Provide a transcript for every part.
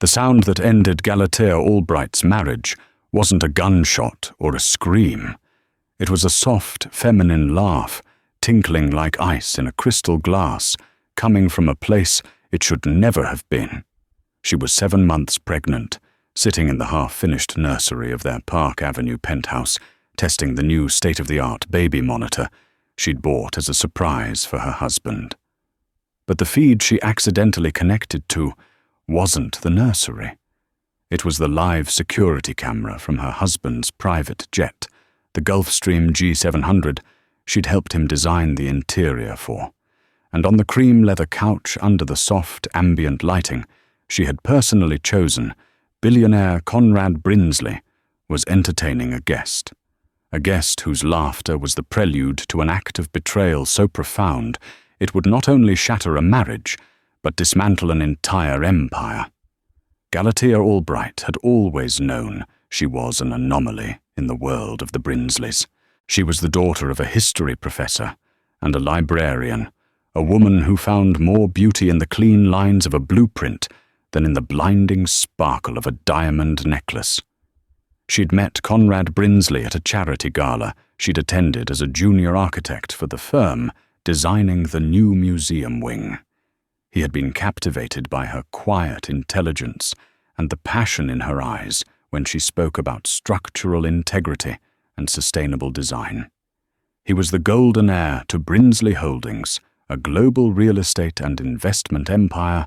The sound that ended Galatea Albright's marriage wasn't a gunshot or a scream. It was a soft, feminine laugh, tinkling like ice in a crystal glass, coming from a place it should never have been. She was 7 months pregnant, sitting in the half-finished nursery of their Park Avenue penthouse, testing the new state-of-the-art baby monitor she'd bought as a surprise for her husband. But the feed she accidentally connected to wasn't the nursery. It was the live security camera from her husband's private jet, the Gulfstream G700 she'd helped him design the interior for, and on the cream leather couch under the soft ambient lighting she had personally chosen, billionaire Conrad Brinsley was entertaining a guest whose laughter was the prelude to an act of betrayal so profound it would not only shatter a marriage, but dismantle an entire empire. Galatea Albright had always known she was an anomaly in the world of the Brinsleys. She was the daughter of a history professor and a librarian, a woman who found more beauty in the clean lines of a blueprint than in the blinding sparkle of a diamond necklace. She'd met Conrad Brinsley at a charity gala she'd attended as a junior architect for the firm designing the new museum wing. He had been captivated by her quiet intelligence and the passion in her eyes when she spoke about structural integrity and sustainable design. He was the golden heir to Brinsley Holdings, a global real estate and investment empire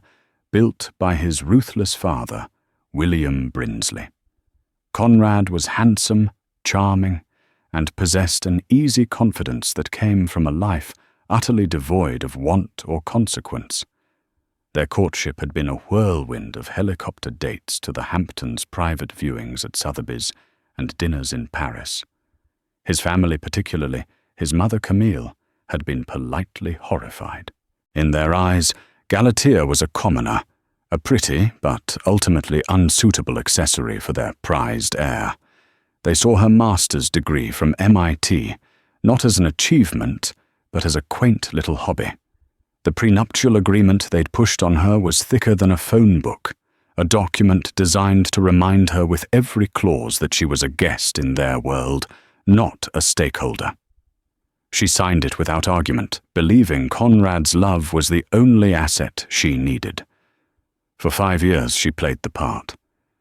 built by his ruthless father, William Brinsley. Conrad was handsome, charming, and possessed an easy confidence that came from a life utterly devoid of want or consequence. Their courtship had been a whirlwind of helicopter dates to the Hamptons' private viewings at Sotheby's and dinners in Paris. His family, particularly his mother Camille, had been politely horrified. In their eyes, Galatea was a commoner, a pretty but ultimately unsuitable accessory for their prized heir. They saw her master's degree from MIT not as an achievement, but as a quaint little hobby. The prenuptial agreement they'd pushed on her was thicker than a phone book, a document designed to remind her with every clause that she was a guest in their world, not a stakeholder. She signed it without argument, believing Conrad's love was the only asset she needed. For 5 years she played the part.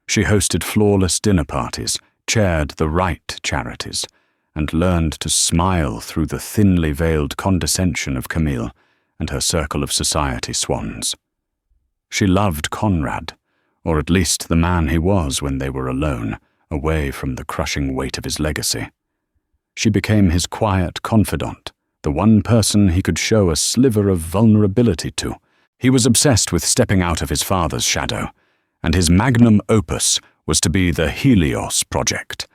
She hosted flawless dinner parties, chaired the right charities, and learned to smile through the thinly veiled condescension of Camille and her circle of society swans. She loved Conrad, or at least the man he was when they were alone, away from the crushing weight of his legacy. She became his quiet confidant, the one person he could show a sliver of vulnerability to. He was obsessed with stepping out of his father's shadow, and his magnum opus was to be the Helios Project,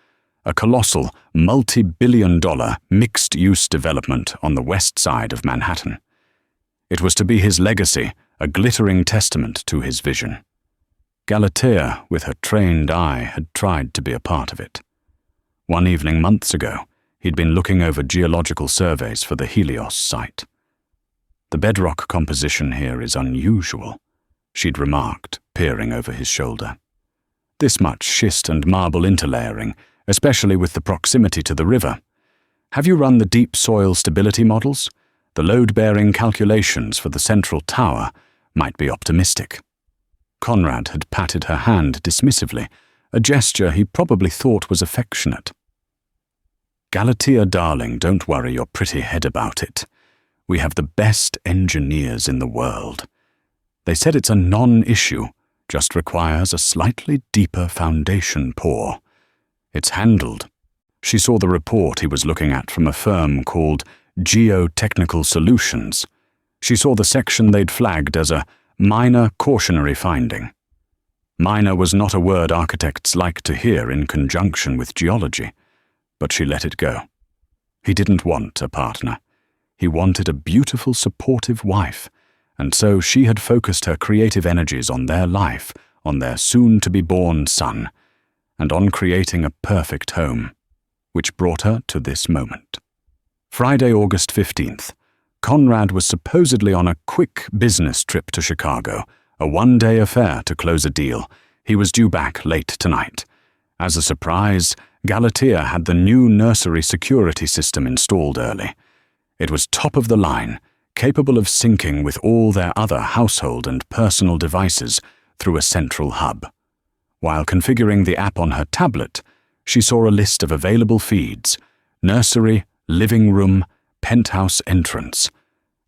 a colossal, multi-billion-dollar mixed-use development on the west side of Manhattan. It was to be his legacy, a glittering testament to his vision. Galatea, with her trained eye, had tried to be a part of it. One evening months ago, he'd been looking over geological surveys for the Helios site. "The bedrock composition here is unusual," she'd remarked, peering over his shoulder. "This much schist and marble interlayering, especially with the proximity to the river. Have you run the deep soil stability models? The load-bearing calculations for the central tower might be optimistic." Conrad had patted her hand dismissively, a gesture he probably thought was affectionate. "Galatea, darling, don't worry your pretty head about it. We have the best engineers in the world. They said it's a non-issue, just requires a slightly deeper foundation pour. It's handled." She saw the report he was looking at from a firm called Geotechnical Solutions. She saw the section they'd flagged as a minor cautionary finding. Minor was not a word architects like to hear in conjunction with geology, but she let it go. He didn't want a partner. He wanted a beautiful, supportive wife, and so she had focused her creative energies on their life, on their soon-to-be-born son, and on creating a perfect home, which brought her to this moment. Friday, August 15th, Conrad was supposedly on a quick business trip to Chicago, a one-day affair to close a deal, He was due back late tonight. As a surprise, Galatea had the new nursery security system installed early. It was top of the line, capable of syncing with all their other household and personal devices through a central hub. While configuring the app on her tablet, she saw a list of available feeds: nursery, living room, penthouse entrance,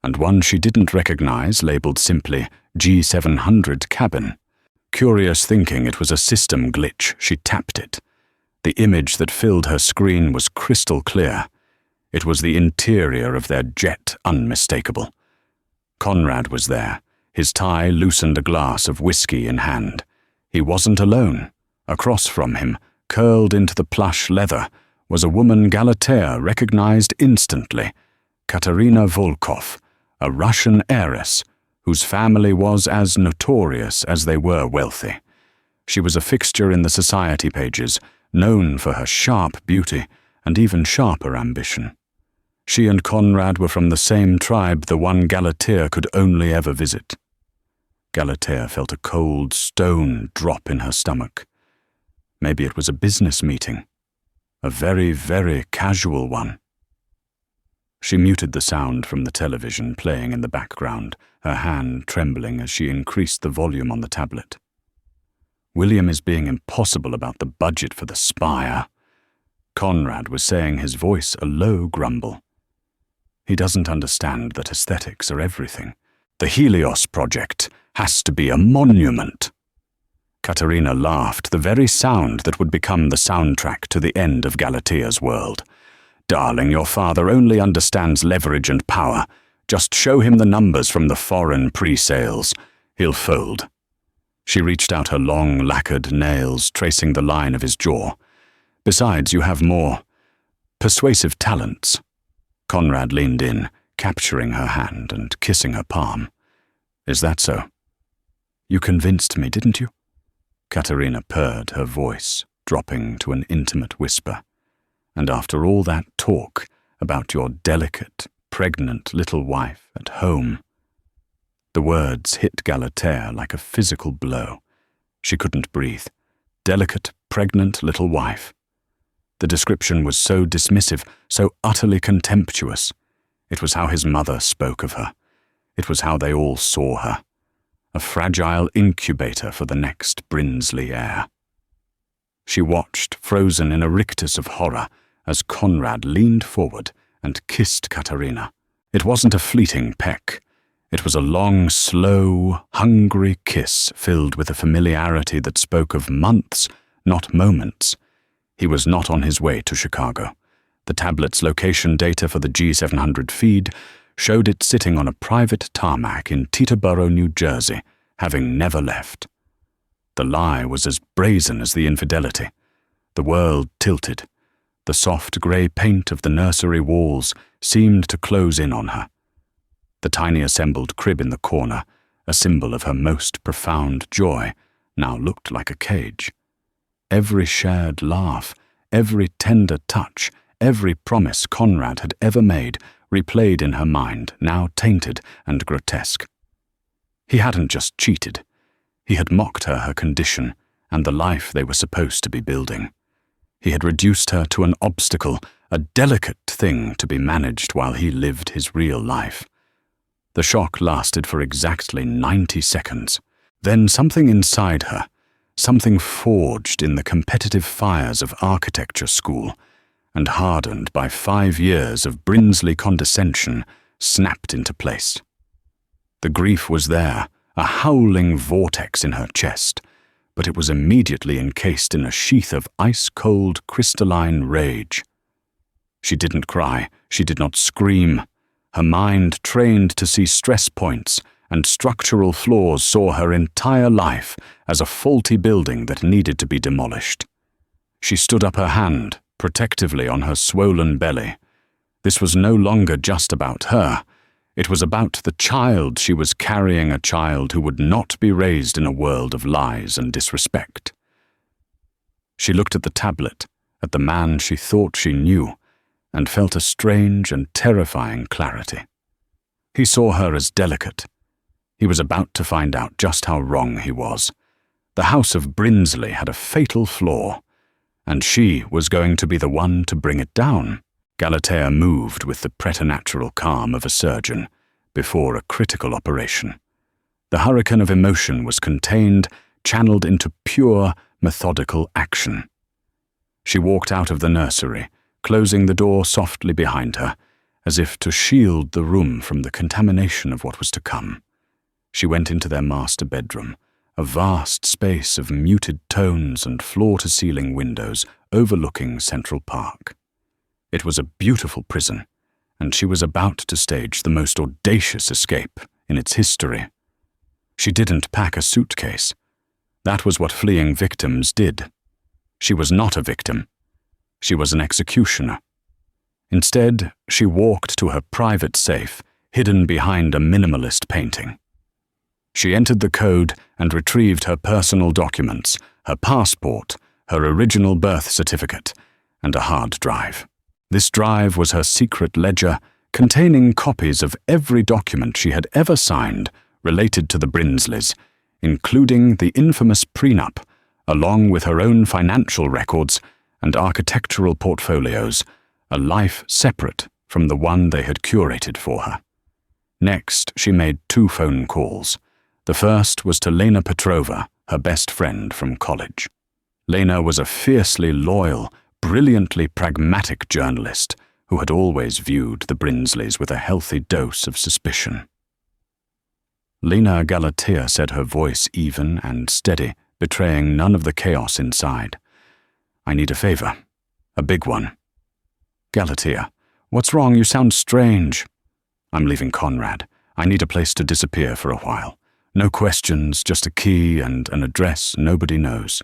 and one she didn't recognize labeled simply G700 cabin. Curious thinking it was a system glitch, she tapped it. The image that filled her screen was crystal clear. It was the interior of their jet unmistakable. Conrad was there, his tie loosened, a glass of whiskey in hand. He wasn't alone. Across from him, curled into the plush leather, was a woman Galatea recognized instantly, Katerina Volkov, a Russian heiress whose family was as notorious as they were wealthy. She was a fixture in the society pages, known for her sharp beauty and even sharper ambition. She and Conrad were from the same tribe, the one Galatea could only ever visit. Galatea felt a cold stone drop in her stomach. Maybe it was a business meeting. A very, very casual one. She muted the sound from the television playing in the background, her hand trembling as she increased the volume on the tablet. William is being impossible about the budget for the Spire. Conrad was saying, his voice a low grumble. He doesn't understand that aesthetics are everything. The Helios project has to be a monument. Katerina laughed, the very sound that would become the soundtrack to the end of Galatea's world. Darling, your father only understands leverage and power. Just show him the numbers from the foreign pre-sales. He'll fold. She reached out her long, lacquered nails, tracing the line of his jaw. Besides, you have more persuasive talents. Conrad leaned in, capturing her hand and kissing her palm. Is that so? You convinced me, didn't you? Katerina purred, her voice dropping to an intimate whisper. And after all that talk about your delicate, pregnant little wife at home. The words hit Galatea like a physical blow. She couldn't breathe. Delicate, pregnant little wife. The description was so dismissive, so utterly contemptuous. It was how his mother spoke of her. It was how they all saw her. A fragile incubator for the next Brinsley heir. She watched, frozen in a rictus of horror, as Conrad leaned forward and kissed Katerina. It wasn't a fleeting peck. It was a long, slow, hungry kiss filled with a familiarity that spoke of months, not moments. He was not on his way to Chicago. The tablet's location data for the G700 feed showed it sitting on a private tarmac in Teterboro, New Jersey, having never left. The lie was as brazen as the infidelity. The world tilted. The soft grey paint of the nursery walls seemed to close in on her. The tiny assembled crib in the corner, a symbol of her most profound joy, now looked like a cage. Every shared laugh, every tender touch, every promise Conrad had ever made replayed in her mind, now tainted and grotesque. He hadn't just cheated. He had mocked her condition and the life they were supposed to be building. He had reduced her to an obstacle, a delicate thing to be managed while he lived his real life. The shock lasted for exactly 90 seconds. Then something inside her, something forged in the competitive fires of architecture school and hardened by 5 years of Brinsley condescension, snapped into place. The grief was there, a howling vortex in her chest, but it was immediately encased in a sheath of ice-cold, crystalline rage. She didn't cry, she did not scream. Her mind, trained to see stress points and structural flaws, saw her entire life as a faulty building that needed to be demolished. She stood up her hand, protectively on her swollen belly. This was no longer just about her. It was about the child she was carrying, a child who would not be raised in a world of lies and disrespect. She looked at the tablet, at the man she thought she knew, and felt a strange and terrifying clarity. He saw her as delicate. He was about to find out just how wrong he was. The house of Brinsley had a fatal flaw, and she was going to be the one to bring it down. Galatea moved with the preternatural calm of a surgeon before a critical operation. The hurricane of emotion was contained, channeled into pure, methodical action. She walked out of the nursery, closing the door softly behind her, as if to shield the room from the contamination of what was to come. She went into their master bedroom, a vast space of muted tones and floor-to-ceiling windows overlooking Central Park. It was a beautiful prison, and she was about to stage the most audacious escape in its history. She didn't pack a suitcase. That was what fleeing victims did. She was not a victim. She was an executioner. Instead, she walked to her private safe, hidden behind a minimalist painting. She entered the code and retrieved her personal documents, her passport, her original birth certificate, and a hard drive. This drive was her secret ledger, containing copies of every document she had ever signed related to the Brinsleys, including the infamous prenup, along with her own financial records and architectural portfolios, a life separate from the one they had curated for her. Next, she made 2 phone calls. The first was to Lena Petrova, her best friend from college. Lena was a fiercely loyal, brilliantly pragmatic journalist who had always viewed the Brinsleys with a healthy dose of suspicion. Lena Galatea said, her voice even and steady, betraying none of the chaos inside. "I need a favor. A big one." "Galatea, what's wrong? You sound strange." "I'm leaving Conrad. I need a place to disappear for a while. No questions, just a key and an address nobody knows."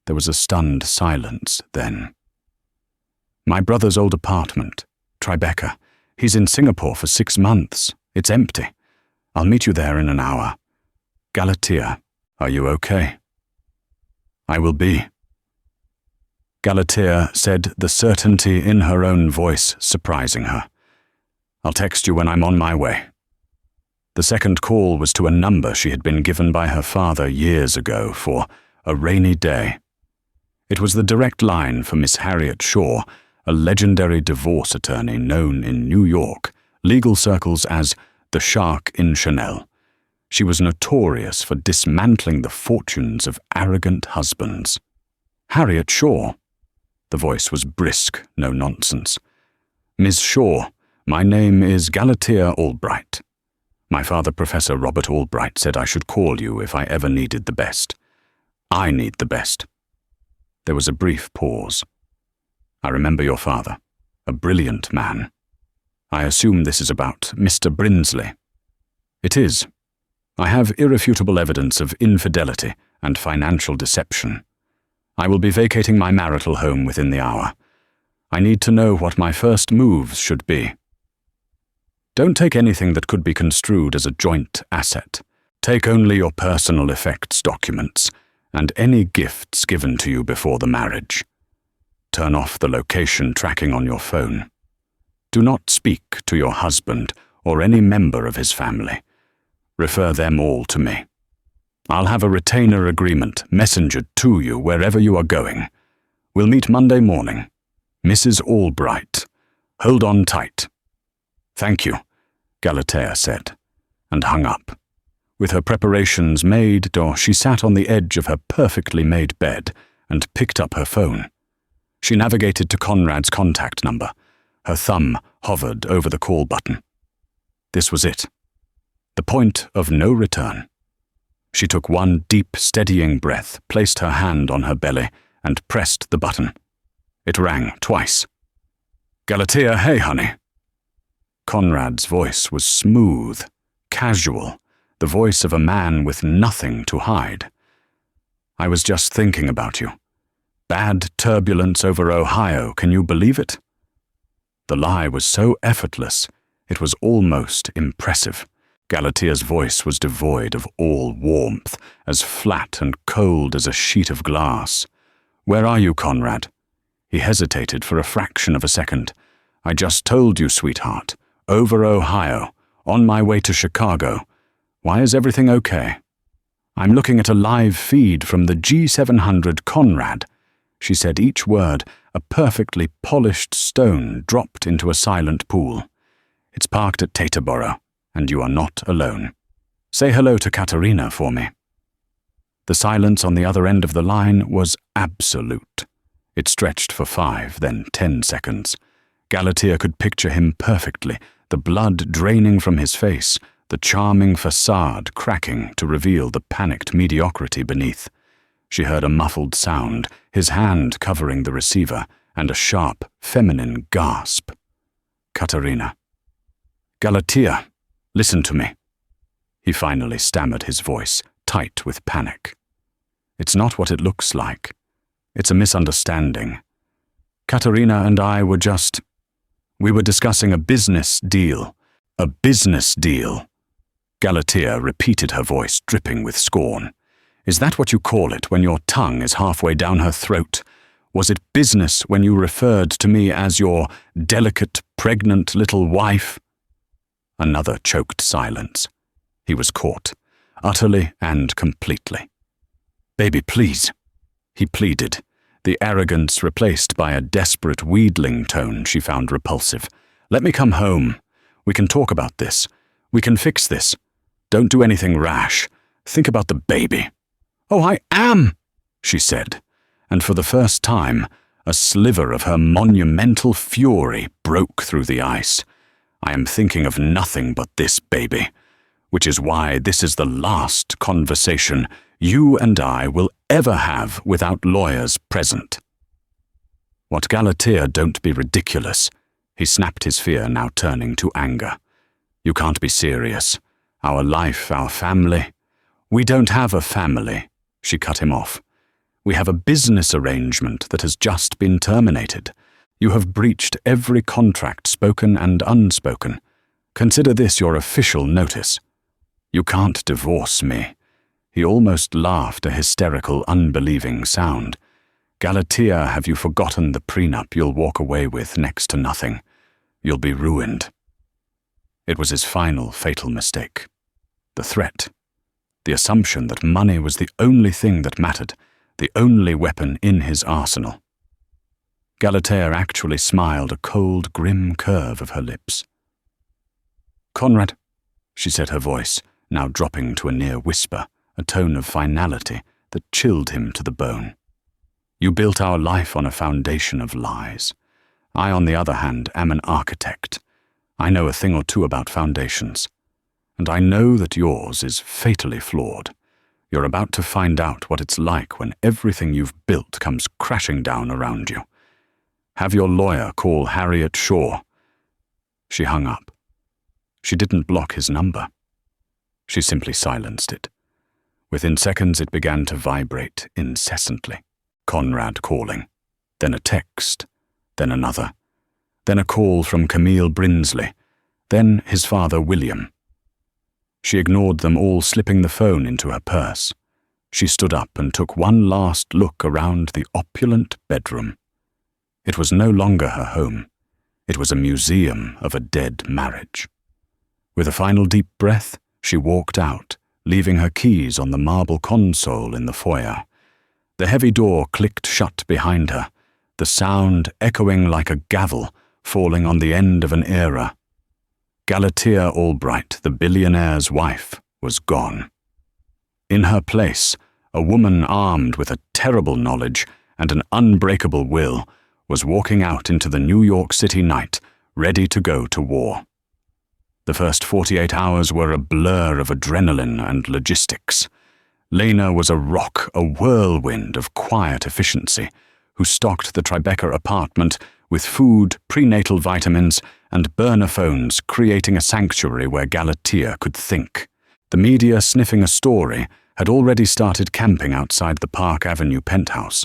There was a stunned silence then. "My brother's old apartment, Tribeca. He's in Singapore for 6 months. It's empty. I'll meet you there in an hour. Galatea, are you okay?" "I will be." Galatea said, the certainty in her own voice surprising her. "I'll text you when I'm on my way." The second call was to a number she had been given by her father years ago for a rainy day. It was the direct line for Miss Harriet Shaw, a legendary divorce attorney known in New York, legal circles as the Shark in Chanel. She was notorious for dismantling the fortunes of arrogant husbands. "Harriet Shaw." The voice was brisk, no nonsense. "Miss Shaw, my name is Galatea Albright. My father, Professor Robert Albright, said I should call you if I ever needed the best. I need the best." There was a brief pause. "I remember your father, a brilliant man. I assume this is about Mr. Brinsley." "It is. I have irrefutable evidence of infidelity and financial deception. I will be vacating my marital home within the hour. I need to know what my first moves should be. Don't take anything that could be construed as a joint asset. Take only your personal effects documents and any gifts given to you before the marriage. Turn off the location tracking on your phone. Do not speak to your husband or any member of his family. Refer them all to me. I'll have a retainer agreement messengered to you wherever you are going. We'll meet Monday morning. Mrs. Albright. Hold on tight." "Thank you," Galatea said, and hung up. With her preparations made, she sat on the edge of her perfectly made bed and picked up her phone. She navigated to Conrad's contact number. Her thumb hovered over the call button. This was it. The point of no return. She took one deep, steadying breath, placed her hand on her belly, and pressed the button. It rang twice. "Galatea, hey, honey." Conrad's voice was smooth, casual, the voice of a man with nothing to hide. "I was just thinking about you. Bad turbulence over Ohio, can you believe it?" The lie was so effortless, it was almost impressive. Galatea's voice was devoid of all warmth, as flat and cold as a sheet of glass. "Where are you, Conrad?" He hesitated for a fraction of a second. "I just told you, sweetheart. Over Ohio, on my way to Chicago. Why is everything okay?" I'm looking at a live feed from the G700 Conrad. She said each word, a perfectly polished stone dropped into a silent pool. It's parked at Teterboro, and you are not alone. Say hello to Katerina for me. The silence on the other end of the line was absolute. It stretched for 5, then 10 seconds. Galatea could picture him perfectly, the blood draining from his face, the charming facade cracking to reveal the panicked mediocrity beneath. She heard a muffled sound, his hand covering the receiver, and a sharp, feminine gasp. Katerina. Galatea, listen to me. He finally stammered, his voice tight with panic. It's not what it looks like. It's a misunderstanding. Katerina and I were we were discussing a business deal. A business deal. Galatea repeated, her voice dripping with scorn. Is that what you call it when your tongue is halfway down her throat? Was it business when you referred to me as your delicate, pregnant little wife? Another choked silence. He was caught, utterly and completely. Baby, please, he pleaded, the arrogance replaced by a desperate wheedling tone she found repulsive. Let me come home. We can talk about this. We can fix this. Don't do anything rash. Think about the baby. Oh, I am, she said, and for the first time, a sliver of her monumental fury broke through the ice. I am thinking of nothing but this baby, which is why this is the last conversation you and I will ever have without lawyers present. What, Galatea, don't be ridiculous. He snapped, his fear now turning to anger. You can't be serious. Our life, our family. We don't have a family, she cut him off. We have a business arrangement that has just been terminated. You have breached every contract, spoken and unspoken. Consider this your official notice. You can't divorce me. He almost laughed, a hysterical, unbelieving sound. Galatea, have you forgotten the prenup you'll walk away with next to nothing? You'll be ruined. It was his final fatal mistake. The threat. The assumption that money was the only thing that mattered, the only weapon in his arsenal. Galatea actually smiled, a cold, grim curve of her lips. Conrad, she said, her voice now dropping to a near whisper, a tone of finality that chilled him to the bone. You built our life on a foundation of lies. I, on the other hand, am an architect. I know a thing or two about foundations. And I know that yours is fatally flawed. You're about to find out what it's like when everything you've built comes crashing down around you. Have your lawyer call Harriet Shaw. She hung up. She didn't block his number. She simply silenced it. Within seconds it began to vibrate incessantly. Conrad calling, then a text, then another, then a call from Camille Brinsley, then his father William. She ignored them all, slipping the phone into her purse. She stood up and took one last look around the opulent bedroom. It was no longer her home. It was a museum of a dead marriage. With a final deep breath, she walked out, leaving her keys on the marble console in the foyer. The heavy door clicked shut behind her, the sound echoing like a gavel falling on the end of an era. Galatea Albright, the billionaire's wife, was gone. In her place, a woman armed with a terrible knowledge and an unbreakable will was walking out into the New York City night, ready to go to war. The first 48 hours were a blur of adrenaline and logistics. Lena was a rock, a whirlwind of quiet efficiency, who stocked the Tribeca apartment with food, prenatal vitamins, and burner phones, creating a sanctuary where Galatea could think. The media, sniffing a story, had already started camping outside the Park Avenue penthouse.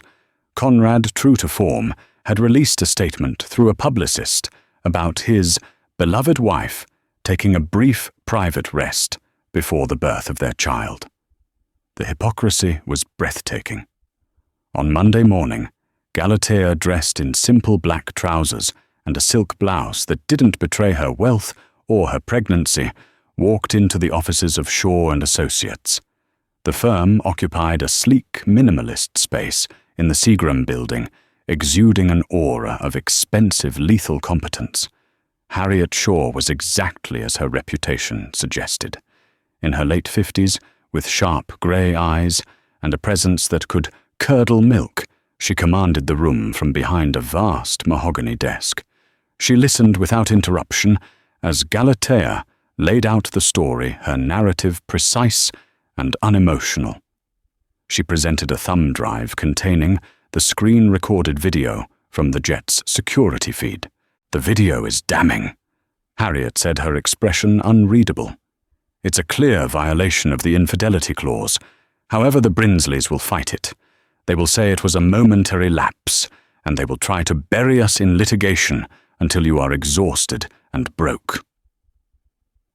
Conrad, true to form, had released a statement through a publicist about his beloved wife taking a brief private rest before the birth of their child. The hypocrisy was breathtaking. On Monday morning, Galatea, dressed in simple black trousers and a silk blouse that didn't betray her wealth or her pregnancy, walked into the offices of Shaw and Associates. The firm occupied a sleek, minimalist space in the Seagram building, exuding an aura of expensive lethal competence. Harriet Shaw was exactly as her reputation suggested. In her late 50s, with sharp grey eyes and a presence that could curdle milk, she commanded the room from behind a vast mahogany desk. She listened without interruption as Galatea laid out the story, her narrative precise and unemotional. She presented a thumb drive containing the screen-recorded video from the jet's security feed. "The video is damning," Harriet said, her expression unreadable. "It's a clear violation of the infidelity clause. However, the Brinsleys will fight it. They will say it was a momentary lapse, and they will try to bury us in litigation until you are exhausted and broke."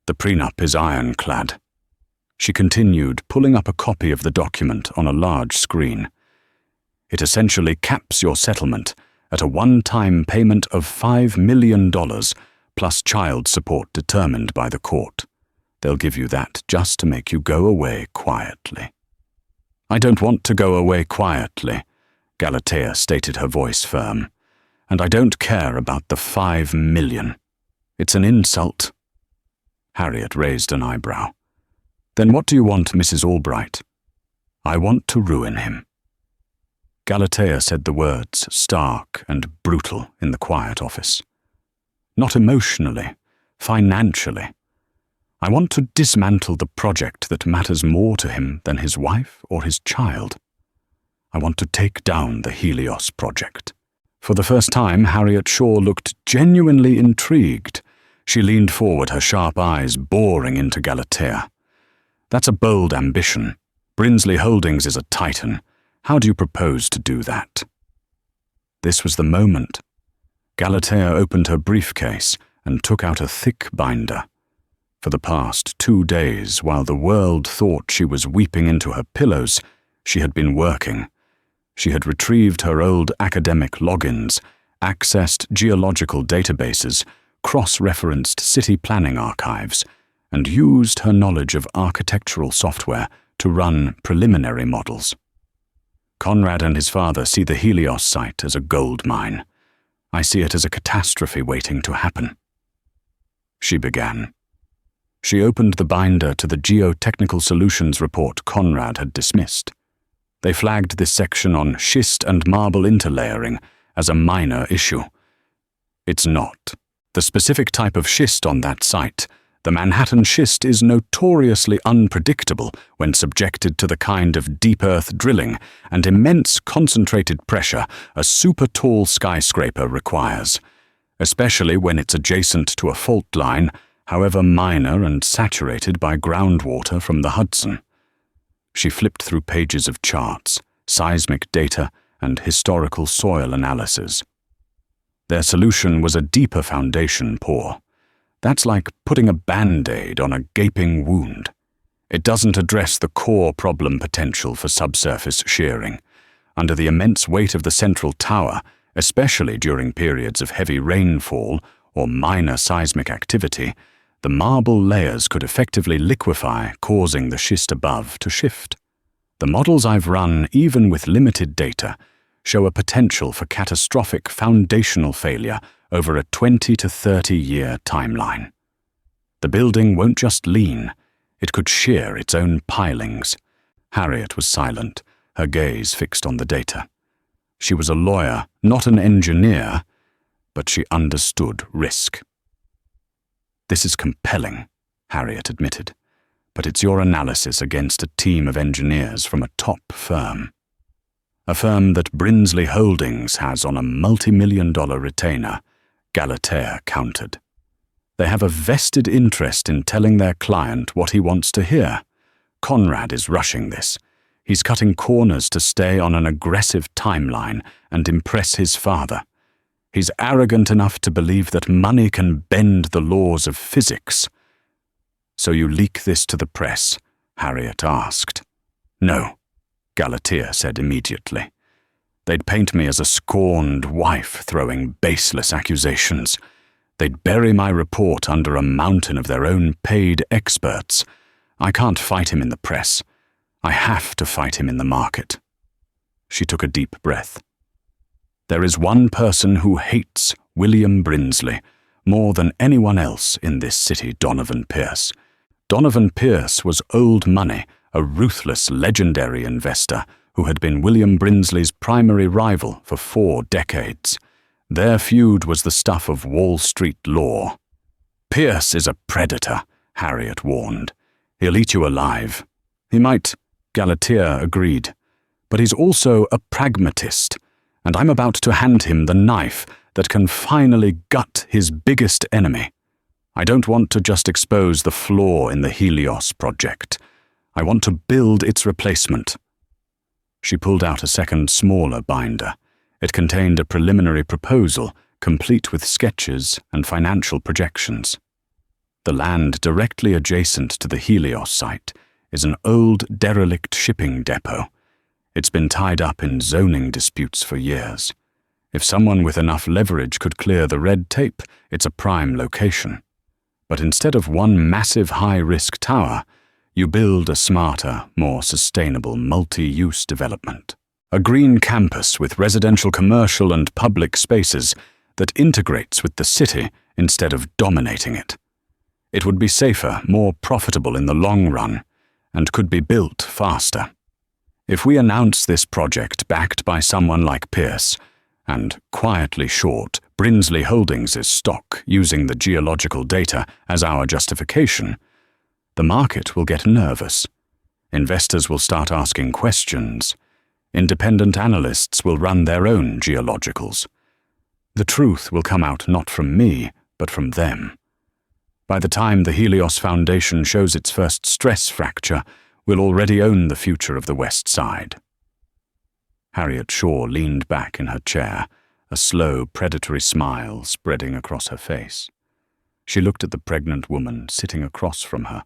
"The prenup is ironclad," she continued, pulling up a copy of the document on a large screen. "It essentially caps your settlement at a one-time payment of $5 million plus child support determined by the court. They'll give you that just to make you go away quietly." "I don't want to go away quietly," Galatea stated, her voice firm. "And I don't care about the $5 million. It's an insult." Harriet raised an eyebrow. "Then what do you want, Mrs. Albright?" "I want to ruin him." Galatea said the words, stark and brutal, in the quiet office. "Not emotionally, financially. I want to dismantle the project that matters more to him than his wife or his child. I want to take down the Helios project." For the first time, Harriet Shaw looked genuinely intrigued. She leaned forward, her sharp eyes boring into Galatea. "That's a bold ambition. Brinsley Holdings is a titan. How do you propose to do that?" This was the moment. Galatea opened her briefcase and took out a thick binder. For the past 2 days, while the world thought she was weeping into her pillows, she had been working. She had retrieved her old academic logins, accessed geological databases, cross-referenced city planning archives, and used her knowledge of architectural software to run preliminary models. "Conrad and his father see the Helios site as a gold mine. I see it as a catastrophe waiting to happen." She began. She opened the binder to the geotechnical solutions report Conrad had dismissed. They flagged this section on schist and marble interlayering as a minor issue. It's not. The specific type of schist on that site, the Manhattan schist, is notoriously unpredictable when subjected to the kind of deep earth drilling and immense concentrated pressure a super-tall skyscraper requires, especially when it's adjacent to a fault line, however minor and saturated by groundwater from the Hudson. She flipped through pages of charts, seismic data, and historical soil analysis. Their solution was a deeper foundation pour. That's like putting a Band-Aid on a gaping wound. It doesn't address the core problem potential for subsurface shearing. Under the immense weight of the central tower, especially during periods of heavy rainfall or minor seismic activity, the marble layers could effectively liquefy, causing the schist above to shift. The models I've run, even with limited data, show a potential for catastrophic foundational failure over a 20 to 30-year timeline. The building won't just lean, it could shear its own pilings. Harriet was silent, her gaze fixed on the data. She was a lawyer, not an engineer, but she understood risk. "This is compelling," Harriet admitted, "but it's your analysis against a team of engineers from a top firm. A firm that Brinsley Holdings has on a multi-million-dollar retainer," Galatea countered. "They have a vested interest in telling their client what he wants to hear. Conrad is rushing this. He's cutting corners to stay on an aggressive timeline and impress his father. He's arrogant enough to believe that money can bend the laws of physics." "So you leak this to the press?" Harriet asked. "No," Galatea said immediately. "They'd paint me as a scorned wife throwing baseless accusations. They'd bury my report under a mountain of their own paid experts. I can't fight him in the press. I have to fight him in the market. She took a deep breath. There is one person who hates William Brinsley more than anyone else in this city, Donovan Pierce. Donovan Pierce was old money, a ruthless, legendary investor who had been William Brinsley's primary rival for 4 decades. Their feud was the stuff of Wall Street law. Pierce is a predator, Harriet warned. He'll eat you alive. He might, Galatea agreed. But he's also a pragmatist, and I'm about to hand him the knife that can finally gut his biggest enemy. I don't want to just expose the flaw in the Helios project. I want to build its replacement. She pulled out a second, smaller binder. It contained a preliminary proposal, complete with sketches and financial projections. The land directly adjacent to the Helios site is an old, derelict shipping depot. It's been tied up in zoning disputes for years. If someone with enough leverage could clear the red tape, it's a prime location. But instead of one massive high-risk tower, you build a smarter, more sustainable multi-use development. A green campus with residential, commercial, and public spaces that integrates with the city instead of dominating it. It would be safer, more profitable in the long run, and could be built faster. If we announce this project backed by someone like Pierce, and quietly short Brinsley Holdings' stock using the geological data as our justification, the market will get nervous. Investors will start asking questions. Independent analysts will run their own geologicals. The truth will come out not from me, but from them. By the time the Helios Foundation shows its first stress fracture, we'll already own the future of the West Side. Harriet Shaw leaned back in her chair, a slow, predatory smile spreading across her face. She looked at the pregnant woman sitting across from her,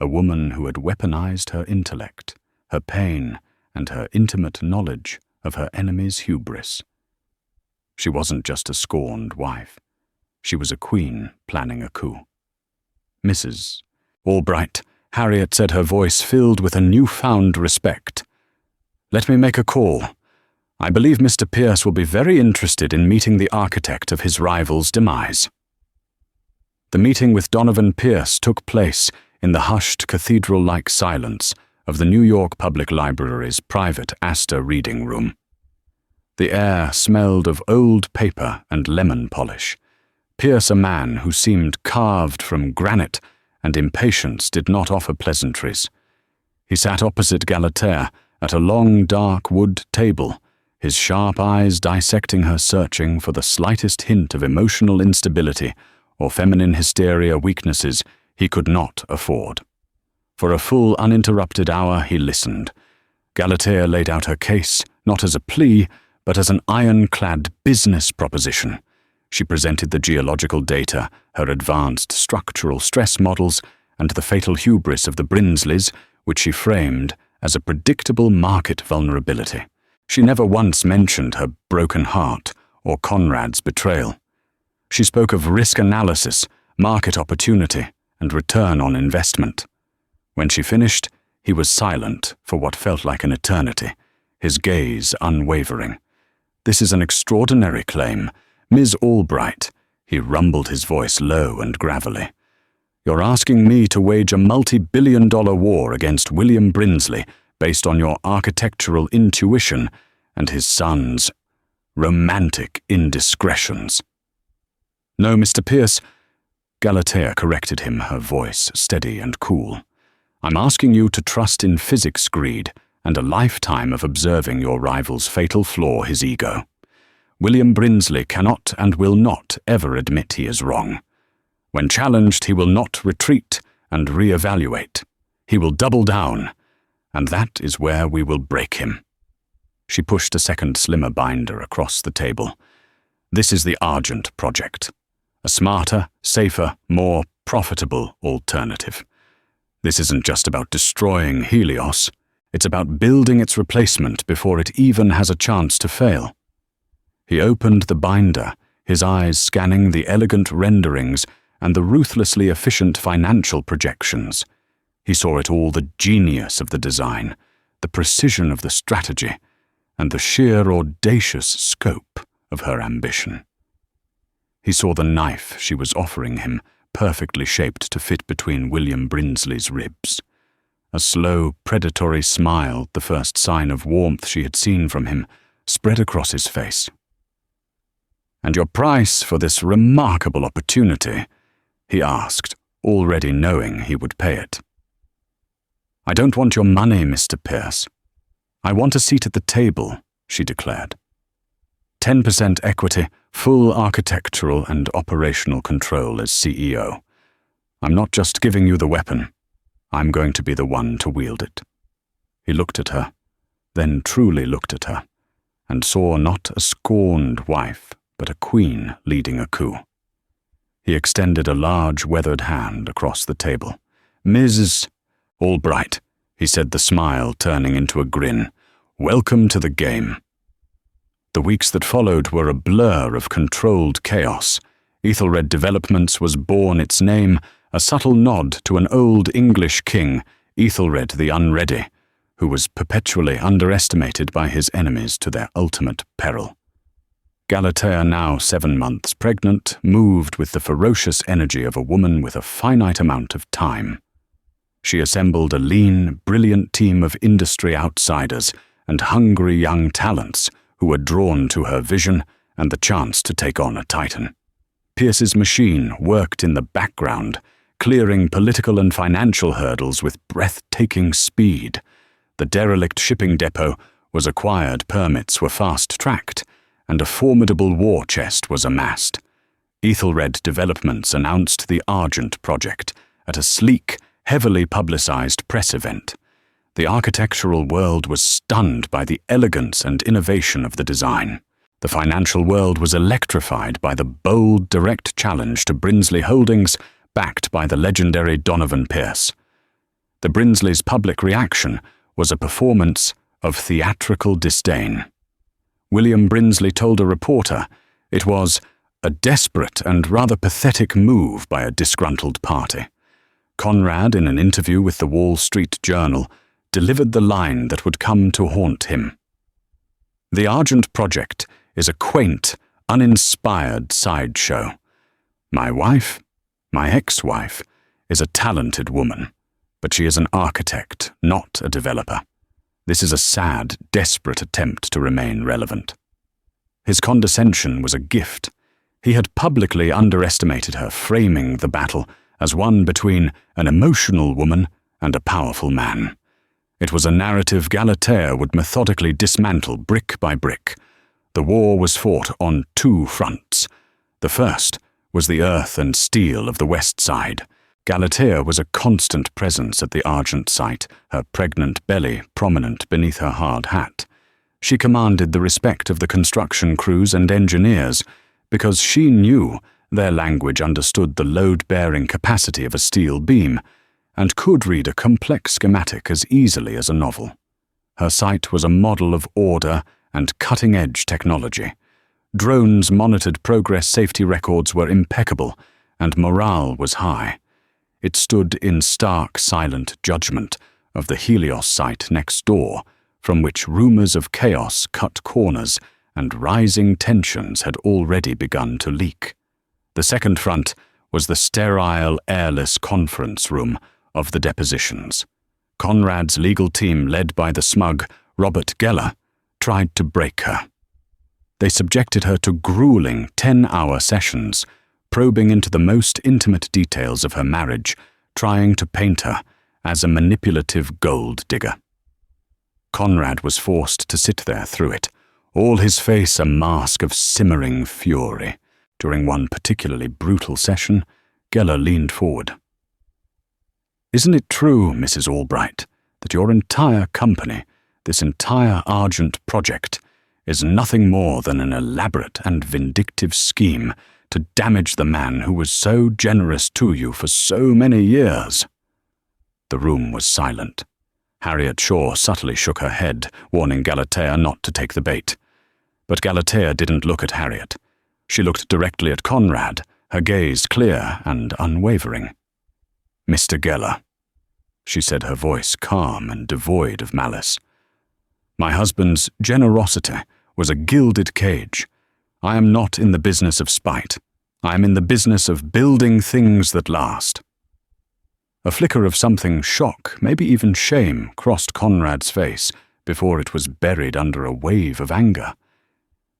a woman who had weaponized her intellect, her pain, and her intimate knowledge of her enemy's hubris. She wasn't just a scorned wife. She was a queen planning a coup. Mrs. Albright, Harriet said, her voice filled with a newfound respect. Let me make a call. I believe Mr. Pierce will be very interested in meeting the architect of his rival's demise. The meeting with Donovan Pierce took place in the hushed cathedral-like silence of the New York Public Library's private Astor reading room. The air smelled of old paper and lemon polish. Pierce, a man who seemed carved from granite, and impatience did not offer pleasantries. He sat opposite Galatea at a long, dark wood table, his sharp eyes dissecting her, searching for the slightest hint of emotional instability or feminine hysteria weaknesses he could not afford. For a full, uninterrupted hour he listened. Galatea laid out her case, not as a plea, but as an ironclad business proposition. She presented the geological data, her advanced structural stress models, and the fatal hubris of the Brinsleys, which she framed as a predictable market vulnerability. She never once mentioned her broken heart or Conrad's betrayal. She spoke of risk analysis, market opportunity, and return on investment. When she finished, he was silent for what felt like an eternity, his gaze unwavering. This is an extraordinary claim. Ms. Albright, he rumbled, his voice low and gravelly. You're asking me to wage a multi-billion-dollar war against William Brinsley based on your architectural intuition and his son's romantic indiscretions. No, Mr. Pierce, Galatea corrected him, her voice steady and cool. I'm asking you to trust in physics greed and a lifetime of observing your rival's fatal flaw, his ego. William Brinsley cannot and will not ever admit he is wrong. When challenged, he will not retreat and re-evaluate. He will double down, and that is where we will break him. She pushed a second, slimmer binder across the table. This is the Argent Project. A smarter, safer, more profitable alternative. This isn't just about destroying Helios. It's about building its replacement before it even has a chance to fail. He opened the binder, his eyes scanning the elegant renderings and the ruthlessly efficient financial projections. He saw it all, the genius of the design, the precision of the strategy, and the sheer audacious scope of her ambition. He saw the knife she was offering him, perfectly shaped to fit between William Brinsley's ribs. A slow, predatory smile, the first sign of warmth she had seen from him, spread across his face. "And your price for this remarkable opportunity?" he asked, already knowing he would pay it. "I don't want your money, Mr. Pierce. I want a seat at the table," she declared. 10% equity, full architectural and operational control as CEO. I'm not just giving you the weapon. I'm going to be the one to wield it." He looked at her, then truly looked at her, and saw not a scorned wife, but a queen leading a coup. He extended a large weathered hand across the table. "Mrs. Albright," he said, the smile turning into a grin. "Welcome to the game." The weeks that followed were a blur of controlled chaos. Ethelred Developments was born its name, a subtle nod to an old English king, Ethelred the Unready, who was perpetually underestimated by his enemies to their ultimate peril. Galatea, now 7 months pregnant, moved with the ferocious energy of a woman with a finite amount of time. She assembled a lean, brilliant team of industry outsiders and hungry young talents who were drawn to her vision and the chance to take on a titan. Pierce's machine worked in the background, clearing political and financial hurdles with breathtaking speed. The derelict shipping depot was acquired, permits were fast-tracked, and a formidable war chest was amassed. Ethelred Developments announced the Argent project at a sleek, heavily publicized press event. The architectural world was stunned by the elegance and innovation of the design. The financial world was electrified by the bold, direct challenge to Brinsley Holdings, backed by the legendary Donovan Pierce. The Brinsley's public reaction was a performance of theatrical disdain. William Brinsley told a reporter it was a desperate and rather pathetic move by a disgruntled party. Conrad, in an interview with the Wall Street Journal, delivered the line that would come to haunt him. "The Argent project is a quaint, uninspired sideshow. My wife, my ex-wife, is a talented woman, but she is an architect, not a developer. This is a sad, desperate attempt to remain relevant." His condescension was a gift. He had publicly underestimated her, framing the battle as one between an emotional woman and a powerful man. It was a narrative Galatea would methodically dismantle brick by brick. The war was fought on 2 fronts. The first was the earth and steel of the west side. Galatea was a constant presence at the Argent site, her pregnant belly prominent beneath her hard hat. She commanded the respect of the construction crews and engineers because she knew their language understood the load-bearing capacity of a steel beam and could read a complex schematic as easily as a novel. Her site was a model of order and cutting-edge technology. Drones monitored progress, safety records were impeccable, and morale was high. It stood in stark, silent judgment of the Helios site next door, from which rumors of chaos cut corners and rising tensions had already begun to leak. The second front was the sterile, airless conference room of the depositions. Conrad's legal team, led by the smug Robert Geller, tried to break her. They subjected her to grueling 10-hour sessions, probing into the most intimate details of her marriage, trying to paint her as a manipulative gold digger. Conrad was forced to sit there through it, all his face a mask of simmering fury. During one particularly brutal session, Geller leaned forward. "Isn't it true, Mrs. Albright, that your entire company, this entire Argent project, is nothing more than an elaborate and vindictive scheme to damage the man who was so generous to you for so many years?" The room was silent. Harriet Shaw subtly shook her head, warning Galatea not to take the bait. But Galatea didn't look at Harriet. She looked directly at Conrad, her gaze clear and unwavering. "Mr. Geller," she said, her voice calm and devoid of malice, My husband's generosity was a gilded cage. I am not in the business of spite. I am in the business of building things that last. A flicker of something shock, maybe even shame, crossed Conrad's face before it was buried under a wave of anger.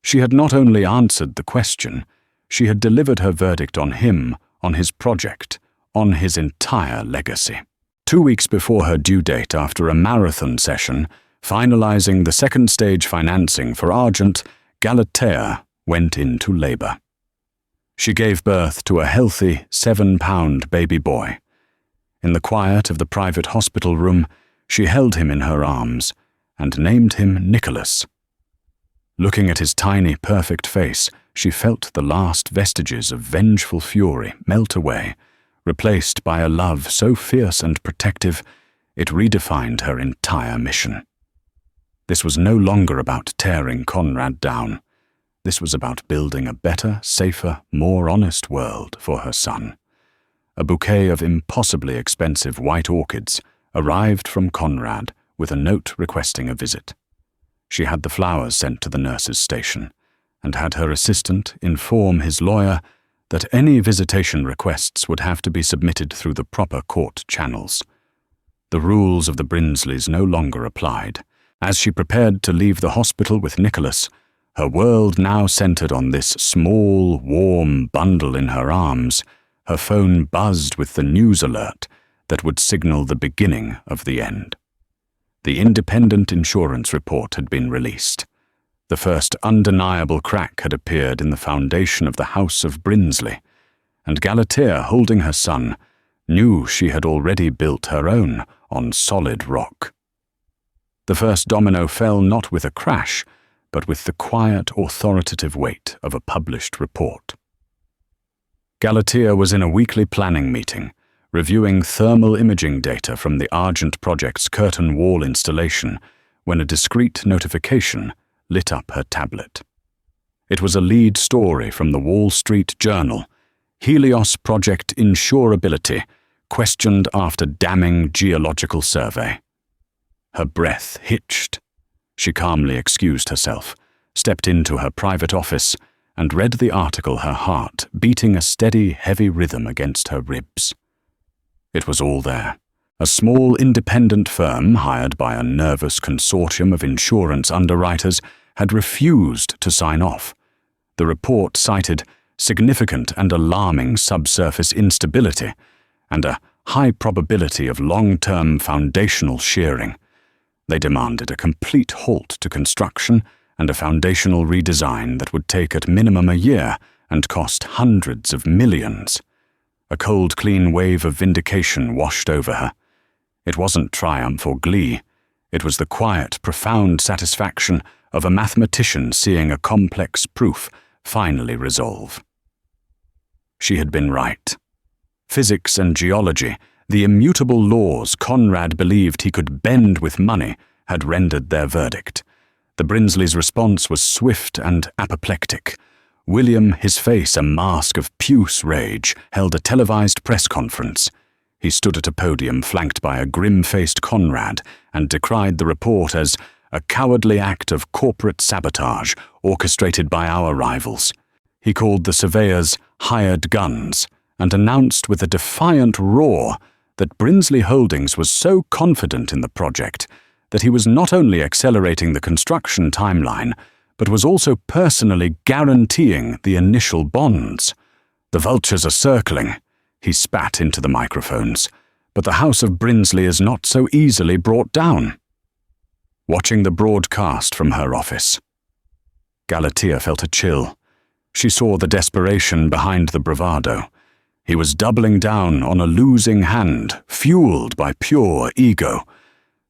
She had not only answered the question, she had delivered her verdict on him, on his project, on his entire legacy. 2 weeks before her due date, after a marathon session, finalizing the second-stage financing for Argent, Galatea went into labor. She gave birth to a healthy 7-pound baby boy. In the quiet of the private hospital room, she held him in her arms and named him Nicholas. Looking at his tiny, perfect face, she felt the last vestiges of vengeful fury melt away, replaced by a love so fierce and protective, it redefined her entire mission. This was no longer about tearing Conrad down. This was about building a better, safer, more honest world for her son. A bouquet of impossibly expensive white orchids arrived from Conrad with a note requesting a visit. She had the flowers sent to the nurse's station and had her assistant inform his lawyer that any visitation requests would have to be submitted through the proper court channels. The rules of the Brinsleys no longer applied. As she prepared to leave the hospital with Nicholas, her world now centered on this small, warm bundle in her arms, her phone buzzed with the news alert that would signal the beginning of the end. The independent insurance report had been released. The first undeniable crack had appeared in the foundation of the House of Brinsley, and Galatea, holding her son, knew she had already built her own on solid rock. The first domino fell not with a crash, but with the quiet, authoritative weight of a published report. Galatea was in a weekly planning meeting, reviewing thermal imaging data from the Argent project's curtain wall installation, when a discreet notification lit up her tablet. It was a lead story from the Wall Street Journal, Helios Project Insurability, questioned after damning geological survey. Her breath hitched. She calmly excused herself, stepped into her private office, and read the article, her heart beating a steady, heavy rhythm against her ribs. It was all there. A small independent firm, hired by a nervous consortium of insurance underwriters, had refused to sign off. The report cited significant and alarming subsurface instability and a high probability of long-term foundational shearing. They demanded a complete halt to construction and a foundational redesign that would take at minimum a year and cost hundreds of millions. A cold, clean wave of vindication washed over her. It wasn't triumph or glee. It was the quiet, profound satisfaction of a mathematician seeing a complex proof finally resolve. She had been right. Physics and geology, the immutable laws Conrad believed he could bend with money, had rendered their verdict. The Brinsleys' response was swift and apoplectic. William, his face a mask of puce rage, held a televised press conference. He stood at a podium flanked by a grim-faced Conrad and decried the report as a cowardly act of corporate sabotage orchestrated by our rivals. He called the surveyors hired guns and announced with a defiant roar that Brinsley Holdings was so confident in the project that he was not only accelerating the construction timeline, but was also personally guaranteeing the initial bonds. "The vultures are circling," he spat into the microphones, "but the House of Brinsley is not so easily brought down." Watching the broadcast from her office, Galatea felt a chill. She saw the desperation behind the bravado. He was doubling down on a losing hand, fueled by pure ego.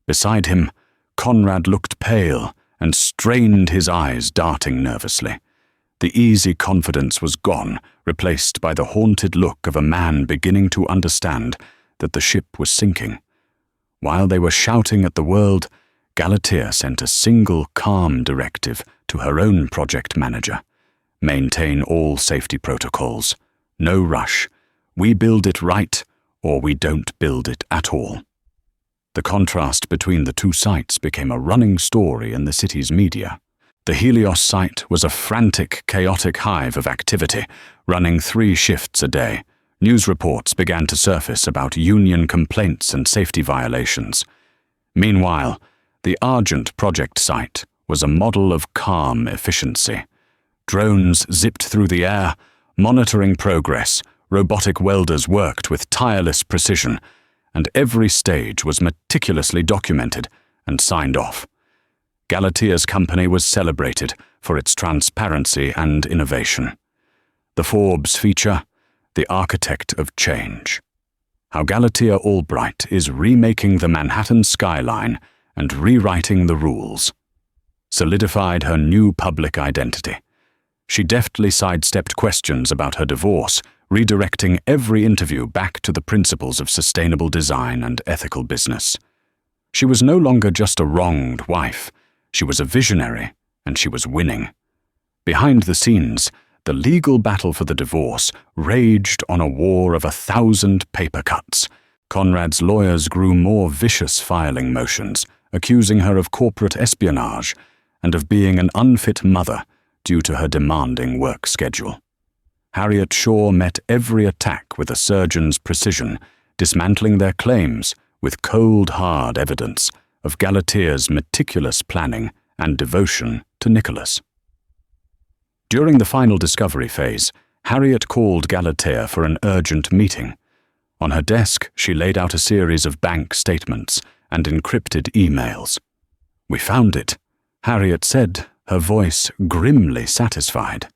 Beside him, Conrad looked pale and strained his eyes, darting nervously. The easy confidence was gone, replaced by the haunted look of a man beginning to understand that the ship was sinking. While they were shouting at the world, Galatea sent a single calm directive to her own project manager. Maintain all safety protocols. No rush. We build it right, or we don't build it at all. The contrast between the two sites became a running story in the city's media. The Helios site was a frantic, chaotic hive of activity, running 3 shifts a day. News reports began to surface about union complaints and safety violations. Meanwhile, the Argent project site was a model of calm efficiency. Drones zipped through the air, monitoring progress. Robotic welders worked with tireless precision, and every stage was meticulously documented and signed off. Galatea's company was celebrated for its transparency and innovation. The Forbes feature, The Architect of Change. How Galatea Albright is remaking the Manhattan skyline and rewriting the rules. Solidified her new public identity. She deftly sidestepped questions about her divorce, redirecting every interview back to the principles of sustainable design and ethical business. She was no longer just a wronged wife. She was a visionary, and she was winning. Behind the scenes, the legal battle for the divorce raged on a war of 1,000 paper cuts. Conrad's lawyers grew more vicious filing motions, accusing her of corporate espionage and of being an unfit mother due to her demanding work schedule. Harriet Shaw met every attack with a surgeon's precision, dismantling their claims with cold, hard evidence of Galatea's meticulous planning and devotion to Nicholas. During the final discovery phase, Harriet called Galatea for an urgent meeting. On her desk, she laid out a series of bank statements and encrypted emails. "We found it," Harriet said, her voice grimly satisfied.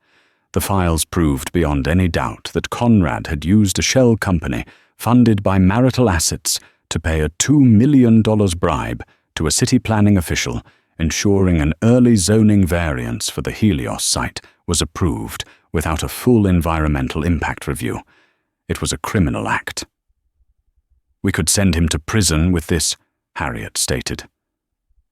The files proved beyond any doubt that Conrad had used a shell company funded by marital assets to pay a $2 million bribe to a city planning official, ensuring an early zoning variance for the Helios site was approved without a full environmental impact review. It was a criminal act. "We could send him to prison with this," Harriet stated.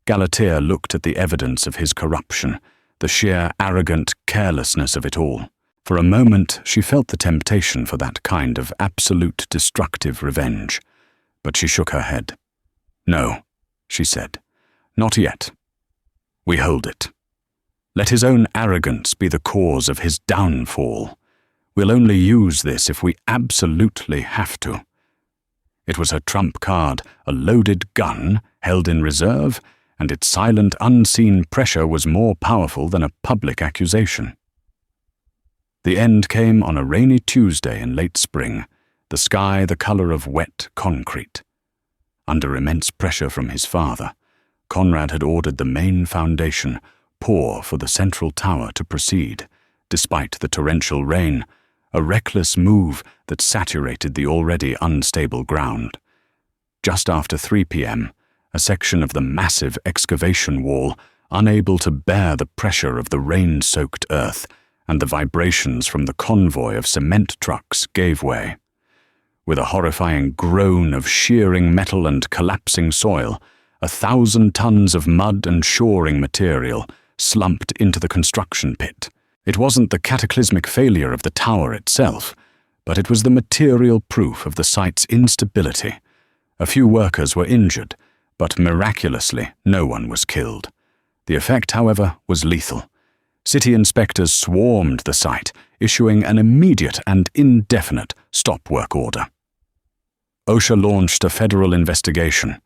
Galatea looked at the evidence of his corruption, the sheer arrogant carelessness of it all. For a moment, she felt the temptation for that kind of absolute destructive revenge. But she shook her head. "No," she said, "not yet. We hold it. Let his own arrogance be the cause of his downfall. We'll only use this if we absolutely have to." It was her trump card, a loaded gun held in reserve, and its silent, unseen pressure was more powerful than a public accusation. The end came on a rainy Tuesday in late spring, the sky the color of wet concrete. Under immense pressure from his father, Conrad had ordered the main foundation pour for the central tower to proceed, despite the torrential rain, a reckless move that saturated the already unstable ground. Just after 3 p.m., a section of the massive excavation wall, unable to bear the pressure of the rain-soaked earth and the vibrations from the convoy of cement trucks, gave way. With a horrifying groan of shearing metal and collapsing soil, 1,000 tons of mud and shoring material slumped into the construction pit. It wasn't the cataclysmic failure of the tower itself, but it was the material proof of the site's instability. A few workers were injured, but miraculously no one was killed. The effect, however, was lethal. City inspectors swarmed the site, issuing an immediate and indefinite stop work order. OSHA launched a federal investigation.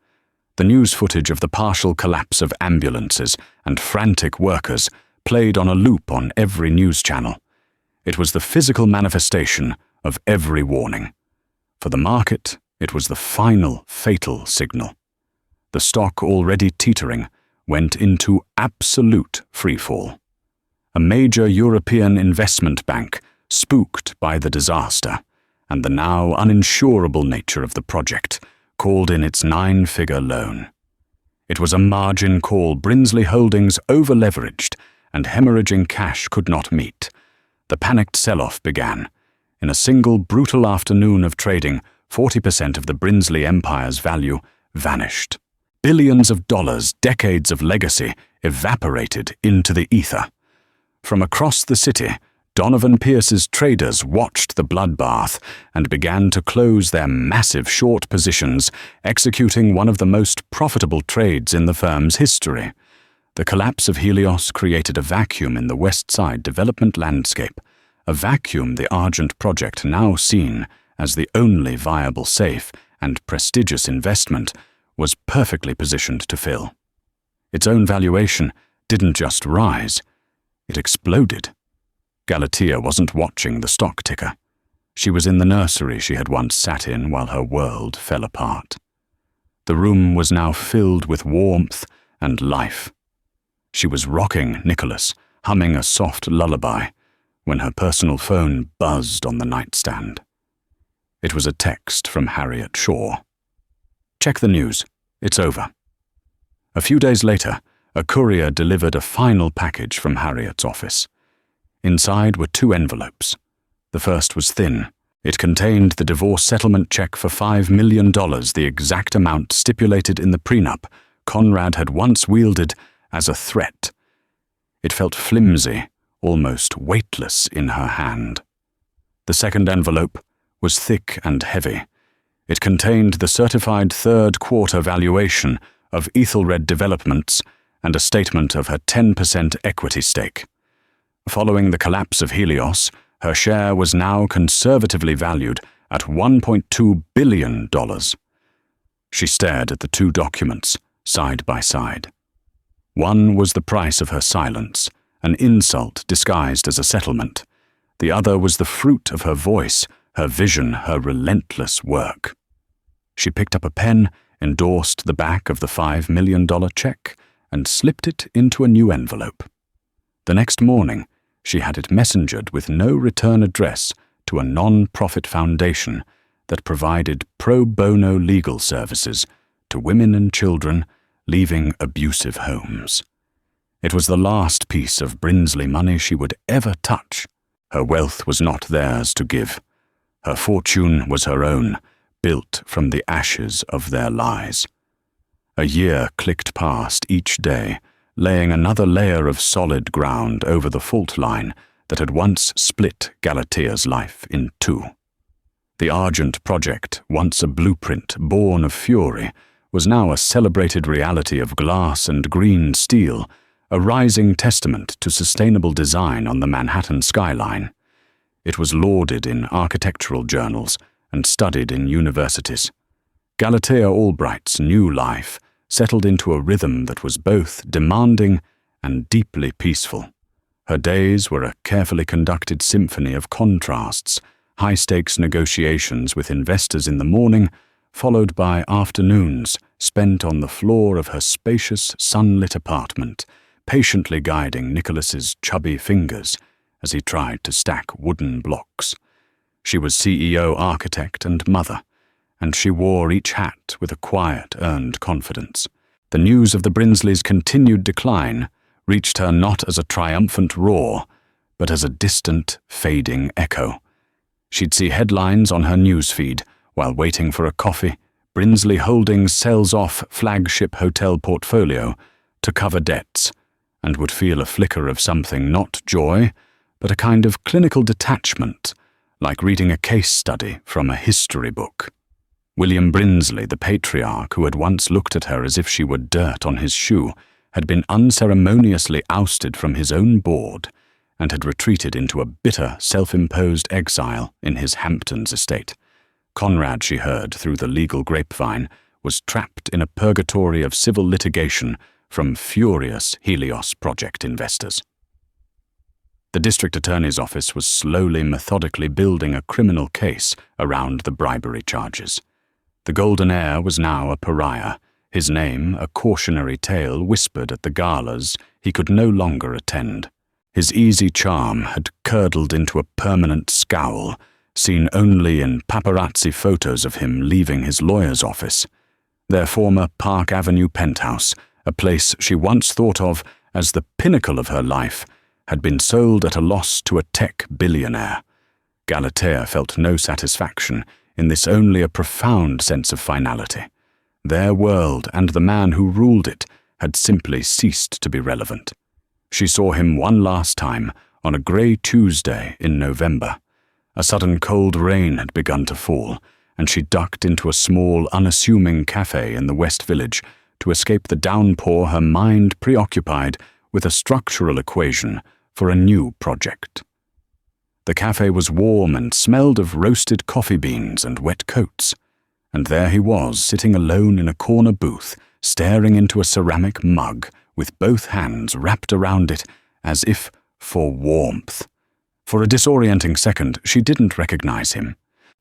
The news footage of the partial collapse of ambulances and frantic workers played on a loop on every news channel. It was the physical manifestation of every warning. For the market, it was the final fatal signal. The stock, already teetering, went into absolute freefall. A major European investment bank, spooked by the disaster and the now uninsurable nature of the project, called in its 9-figure loan. It was a margin call Brinsley Holdings over-leveraged and hemorrhaging cash could not meet. The panicked sell-off began. In a single brutal afternoon of trading, 40% of the Brinsley empire's value vanished. Billions of dollars, decades of legacy, evaporated into the ether. From across the city, Donovan Pierce's traders watched the bloodbath and began to close their massive short positions, executing one of the most profitable trades in the firm's history. The collapse of Helios created a vacuum in the West Side development landscape, a vacuum the Argent project, now seen as the only viable safe and prestigious investment, was perfectly positioned to fill. Its own valuation didn't just rise, it exploded. Galatea wasn't watching the stock ticker. She was in the nursery she had once sat in while her world fell apart. The room was now filled with warmth and life. She was rocking Nicholas, humming a soft lullaby, when her personal phone buzzed on the nightstand. It was a text from Harriet Shaw. "Check the news. It's over." A few days later, a courier delivered a final package from Harriet's office. Inside were 2 envelopes. The first was thin. It contained the divorce settlement check for $5 million, the exact amount stipulated in the prenup Conrad had once wielded as a threat. It felt flimsy, almost weightless in her hand. The second envelope was thick and heavy. It contained the certified third-quarter valuation of Ethelred Developments and a statement of her 10% equity stake. Following the collapse of Helios, her share was now conservatively valued at $1.2 billion. She stared at the 2 documents, side by side. One was the price of her silence, an insult disguised as a settlement. The other was the fruit of her voice, her vision, her relentless work. She picked up a pen, endorsed the back of the $5 million check, and slipped it into a new envelope. The next morning, she had it messengered with no return address to a non-profit foundation that provided pro bono legal services to women and children leaving abusive homes. It was the last piece of Brinsley money she would ever touch. Her wealth was not theirs to give. Her fortune was her own, built from the ashes of their lies. A year clicked past each day, laying another layer of solid ground over the fault line that had once split Galatea's life in 2. The Argent project, once a blueprint born of fury, was now a celebrated reality of glass and green steel, a rising testament to sustainable design on the Manhattan skyline. It was lauded in architectural journals and studied in universities. Galatea Albright's new life settled into a rhythm that was both demanding and deeply peaceful. Her days were a carefully conducted symphony of contrasts, high-stakes negotiations with investors in the morning, followed by afternoons spent on the floor of her spacious, sunlit apartment, patiently guiding Nicholas's chubby fingers as he tried to stack wooden blocks. She was CEO, architect, and mother, and she wore each hat with a quiet, earned confidence. The news of the Brinsleys' continued decline reached her not as a triumphant roar, but as a distant, fading echo. She'd see headlines on her newsfeed while waiting for a coffee: Brinsley Holdings sells off flagship hotel portfolio to cover debts, and would feel a flicker of something, not joy, but a kind of clinical detachment, like reading a case study from a history book. William Brinsley, the patriarch who had once looked at her as if she were dirt on his shoe, had been unceremoniously ousted from his own board and had retreated into a bitter, self-imposed exile in his Hamptons estate. Conrad, she heard through the legal grapevine, was trapped in a purgatory of civil litigation from furious Helios project investors. The district attorney's office was slowly, methodically building a criminal case around the bribery charges. The golden heir was now a pariah, his name a cautionary tale whispered at the galas he could no longer attend. His easy charm had curdled into a permanent scowl, seen only in paparazzi photos of him leaving his lawyer's office. Their former Park Avenue penthouse, a place she once thought of as the pinnacle of her life, had been sold at a loss to a tech billionaire. Galatea felt no satisfaction in this, only a profound sense of finality. Their world and the man who ruled it had simply ceased to be relevant. She saw him one last time on a grey Tuesday in November. A sudden cold rain had begun to fall, and she ducked into a small, unassuming cafe in the West Village to escape the downpour, her mind preoccupied with a structural equation for a new project. The cafe was warm and smelled of roasted coffee beans and wet coats, and there he was, sitting alone in a corner booth, staring into a ceramic mug with both hands wrapped around it as if for warmth. For a disorienting second, she didn't recognize him.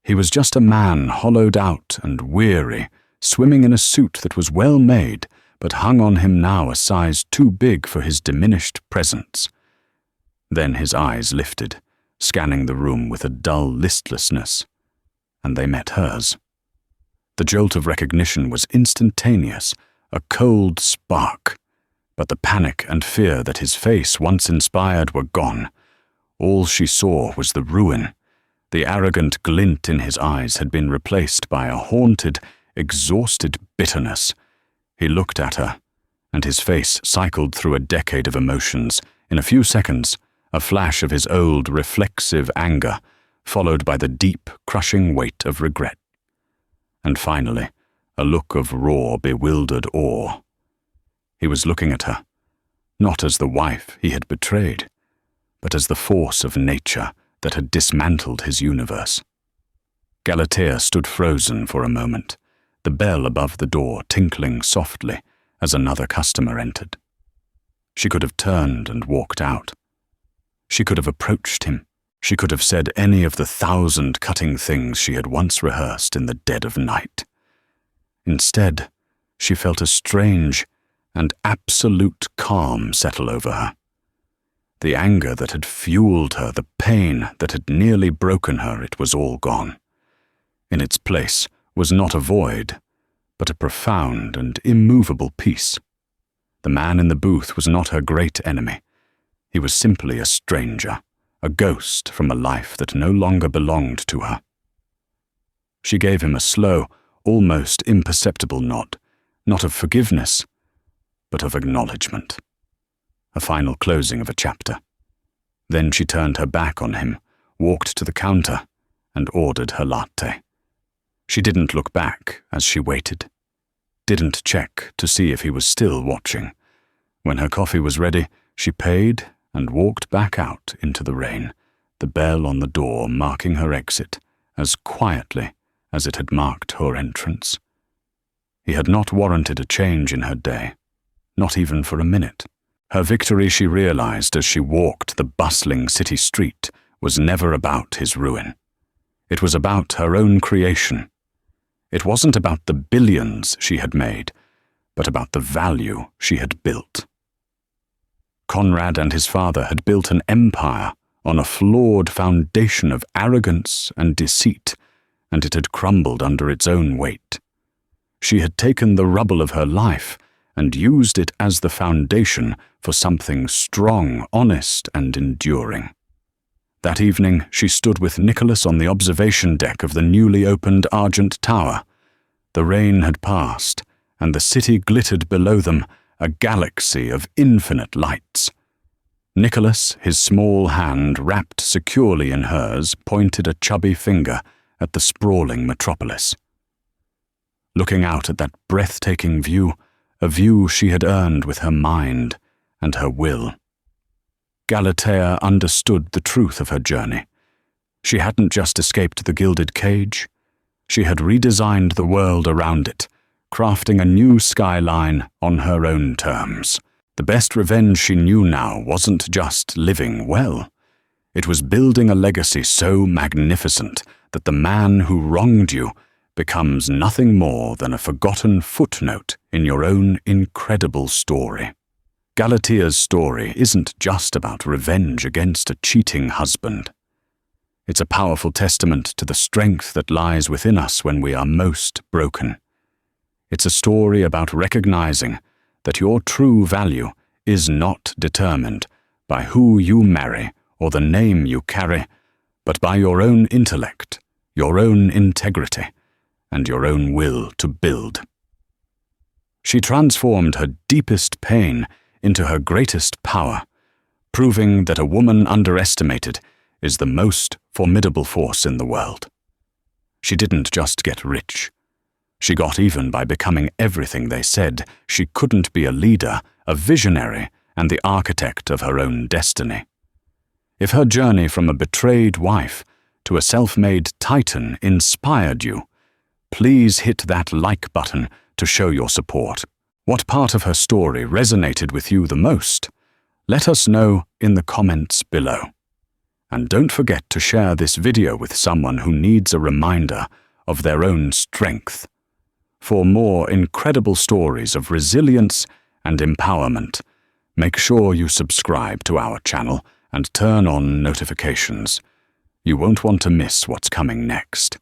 He was just a man hollowed out and weary, swimming in a suit that was well made, but hung on him now a size too big for his diminished presence. Then his eyes lifted, scanning the room with a dull listlessness, and they met hers. The jolt of recognition was instantaneous, a cold spark, but the panic and fear that his face once inspired were gone. All she saw was the ruin. The arrogant glint in his eyes had been replaced by a haunted, exhausted bitterness. He looked at her, and his face cycled through a decade of emotions. In a few seconds, a flash of his old, reflexive anger, followed by the deep, crushing weight of regret. And finally, a look of raw, bewildered awe. He was looking at her, not as the wife he had betrayed, but as the force of nature that had dismantled his universe. Galatea stood frozen for a moment, the bell above the door tinkling softly as another customer entered. She could have turned and walked out. She could have approached him. She could have said any of the 1,000 cutting things she had once rehearsed in the dead of night. Instead, she felt a strange and absolute calm settle over her. The anger that had fueled her, the pain that had nearly broken her, it was all gone. In its place was not a void, but a profound and immovable peace. The man in the booth was not her great enemy. He was simply a stranger, a ghost from a life that no longer belonged to her. She gave him a slow, almost imperceptible nod, not of forgiveness, but of acknowledgement. A final closing of a chapter. Then she turned her back on him, walked to the counter, and ordered her latte. She didn't look back as she waited, didn't check to see if he was still watching. When her coffee was ready, she paid and walked back out into the rain, the bell on the door marking her exit as quietly as it had marked her entrance. He had not warranted a change in her day, not even for a minute. Her victory, she realized as she walked the bustling city street, was never about his ruin. It was about her own creation. It wasn't about the billions she had made, but about the value she had built. Conrad and his father had built an empire on a flawed foundation of arrogance and deceit, and it had crumbled under its own weight. She had taken the rubble of her life and used it as the foundation for something strong, honest, and enduring. That evening, she stood with Nicholas on the observation deck of the newly opened Argent Tower. The rain had passed, and the city glittered below them, a galaxy of infinite lights. Nicholas, his small hand wrapped securely in hers, pointed a chubby finger at the sprawling metropolis. Looking out at that breathtaking view, a view she had earned with her mind and her will, Galatea understood the truth of her journey. She hadn't just escaped the gilded cage. She had redesigned the world around it, crafting a new skyline on her own terms. The best revenge she knew now wasn't just living well. It was building a legacy so magnificent that the man who wronged you becomes nothing more than a forgotten footnote in your own incredible story. Galatea's story isn't just about revenge against a cheating husband. It's a powerful testament to the strength that lies within us when we are most broken. It's a story about recognizing that your true value is not determined by who you marry or the name you carry, but by your own intellect, your own integrity, and your own will to build. She transformed her deepest pain into her greatest power, proving that a woman underestimated is the most formidable force in the world. She didn't just get rich. She got even by becoming everything they said she couldn't be: a leader, a visionary, and the architect of her own destiny. If her journey from a betrayed wife to a self-made titan inspired you, please hit that like button to show your support. What part of her story resonated with you the most? Let us know in the comments below. And don't forget to share this video with someone who needs a reminder of their own strength. For more incredible stories of resilience and empowerment, make sure you subscribe to our channel and turn on notifications. You won't want to miss what's coming next.